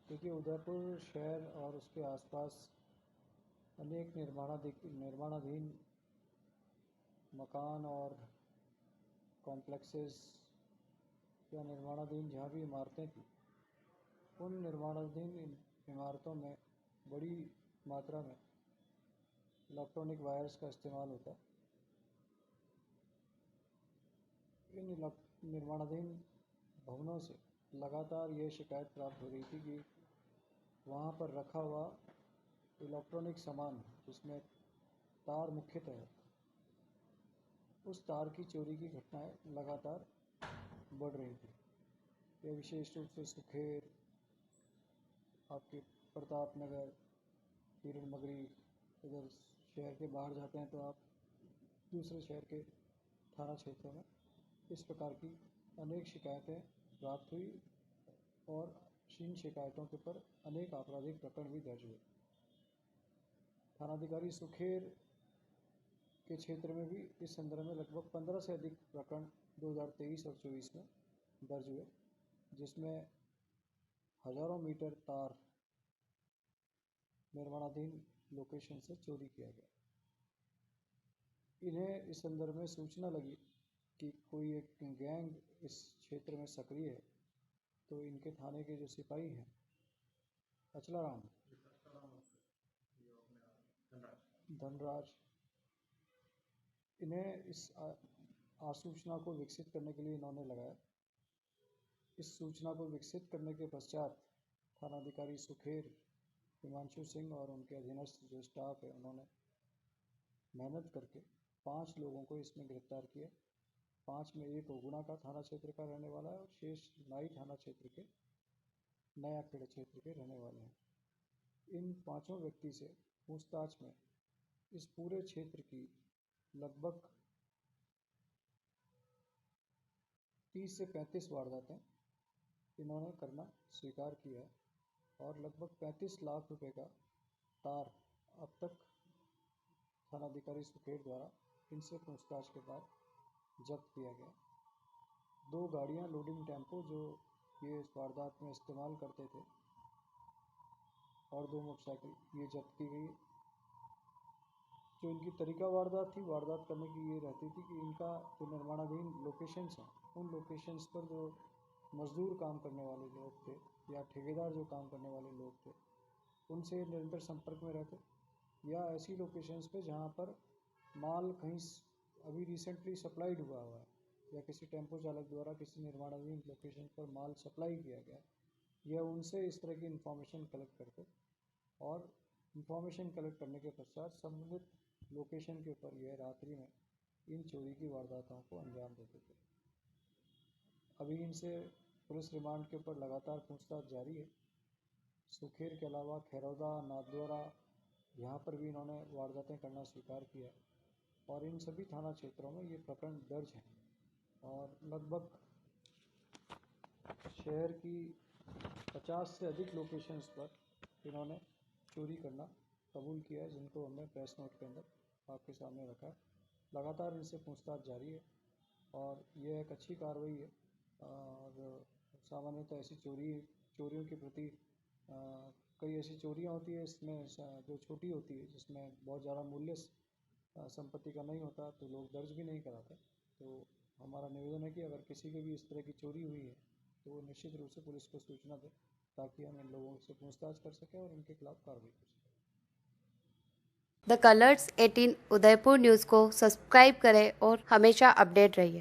देखिए, उदयपुर शहर और उसके आसपास अनेक निर्माणाधीन मकान और कॉम्प्लेक्सेस या निर्माणाधीन जहाँ भी इमारतें थी, उन निर्माणाधीन इमारतों में बड़ी मात्रा में इलेक्ट्रॉनिक वायर्स का इस्तेमाल होता है। इन निर्माणाधीन भवनों से लगातार ये शिकायत प्राप्त हो रही थी कि वहाँ पर रखा हुआ इलेक्ट्रॉनिक सामान, जिसमें तार मुख्यतः है, उस तार की चोरी की घटनाएं लगातार बढ़ रही थी। ये विशेष रूप से सुखेर, आपके प्रताप नगर, किरण मगरी, इधर शहर के बाहर जाते हैं तो आप दूसरे शहर के थाना क्षेत्रों में इस प्रकार की अनेक शिकायतें प्राप्त हुई और इन शिकायतों के ऊपर अनेक आपराधिक प्रकरण भी दर्ज हुए। थानाधिकारी सुखेर के क्षेत्र में भी इस संदर्भ में लगभग 15 से अधिक प्रकरण 2023 और 24 में दर्ज हुए, जिसमें हजारों मीटर तार निर्माणाधीन लोकेशन से चोरी किया गया। इन्हें इस संदर्भ में सूचना लगी कि कोई एक गैंग इस क्षेत्र में सक्रिय है, तो इनके थाने के जो सिपाही हैं, अचलाराम, धनराज, इन्हें इस आसूचना को विकसित करने के लिए इन्होंने लगाया। इस सूचना को विकसित करने के पश्चात थानाधिकारी सुखेर, हिमांशु सिंह और उनके अधीनस्थ जो स्टाफ है, उन्होंने मेहनत करके 5 लोगों को इसमें गिरफ्तार किया। 5 में एक उगुना का थाना क्षेत्र का रहने वाला है और शेष नाई थाना क्षेत्र के नया खेड़ा क्षेत्र के रहने वाले हैं। इन 5 व्यक्ति से पूछताछ में इस पूरे क्षेत्र की लगभग 30 से 35 वारदातें इन्होंने करना स्वीकार किया है और लगभग 35 लाख रुपए का तार अब तक थानाधिकारी सुखेर द्वारा इनसे पूछताछ के बाद जब्त किया गया। 2 गाड़ियां लोडिंग टेम्पो जो ये इस वारदात में इस्तेमाल करते थे और 2 मोटरसाइकिल ये जब्त की गई। जो इनकी तरीका वारदात करने की ये रहती थी कि इनका जो निर्माणाधीन लोकेशंस हैं, उन लोकेशंस पर जो मजदूर काम करने वाले लोग थे या ठेकेदार जो काम करने वाले लोग थे, उनसे निरंतर संपर्क में रहते, या ऐसी लोकेशंस पे जहाँ पर माल कहीं अभी रिसेंटली सप्लाइड हुआ है या किसी टेम्पो चालक द्वारा किसी निर्माणाधीन लोकेशन पर माल सप्लाई किया गया, या उनसे इस तरह की इन्फॉर्मेशन कलेक्ट करते और इन्फॉर्मेशन कलेक्ट करने के पश्चात संबंधित लोकेशन के ऊपर यह रात्रि में इन चोरी की वारदातों को अंजाम देते थे। अभी इनसे पुलिस रिमांड के ऊपर लगातार पूछताछ जारी है। सुखेर के अलावा खैरौदा, नाथद्वारा, यहाँ पर भी इन्होंने वारदातें करना स्वीकार किया और इन सभी थाना क्षेत्रों में ये प्रकरण दर्ज हैं और लगभग शहर की 50 से अधिक लोकेशंस पर इन्होंने चोरी करना कबूल किया है, जिनको हमने प्रेस नोट के अंदर आपके सामने रखा है। लगातार इनसे पूछताछ जारी है और यह एक अच्छी कार्रवाई है। और सामान्यतः ऐसी चोरियों के प्रति कई ऐसी चोरियां होती है, इसमें जो छोटी होती है, जिसमें बहुत ज़्यादा मूल्य संपत्ति का नहीं होता, तो लोग दर्ज भी नहीं कराते। तो हमारा निवेदन है कि अगर किसी की भी इस तरह की चोरी हुई है तो वो निश्चित रूप से पुलिस को सूचना दे, ताकि हम इन लोगों से पूछताछ कर सकें और इनके खिलाफ कार्रवाई कर सकें। द कलर्स 18 उदयपुर न्यूज़ को सब्सक्राइब करें और हमेशा अपडेट रहिए।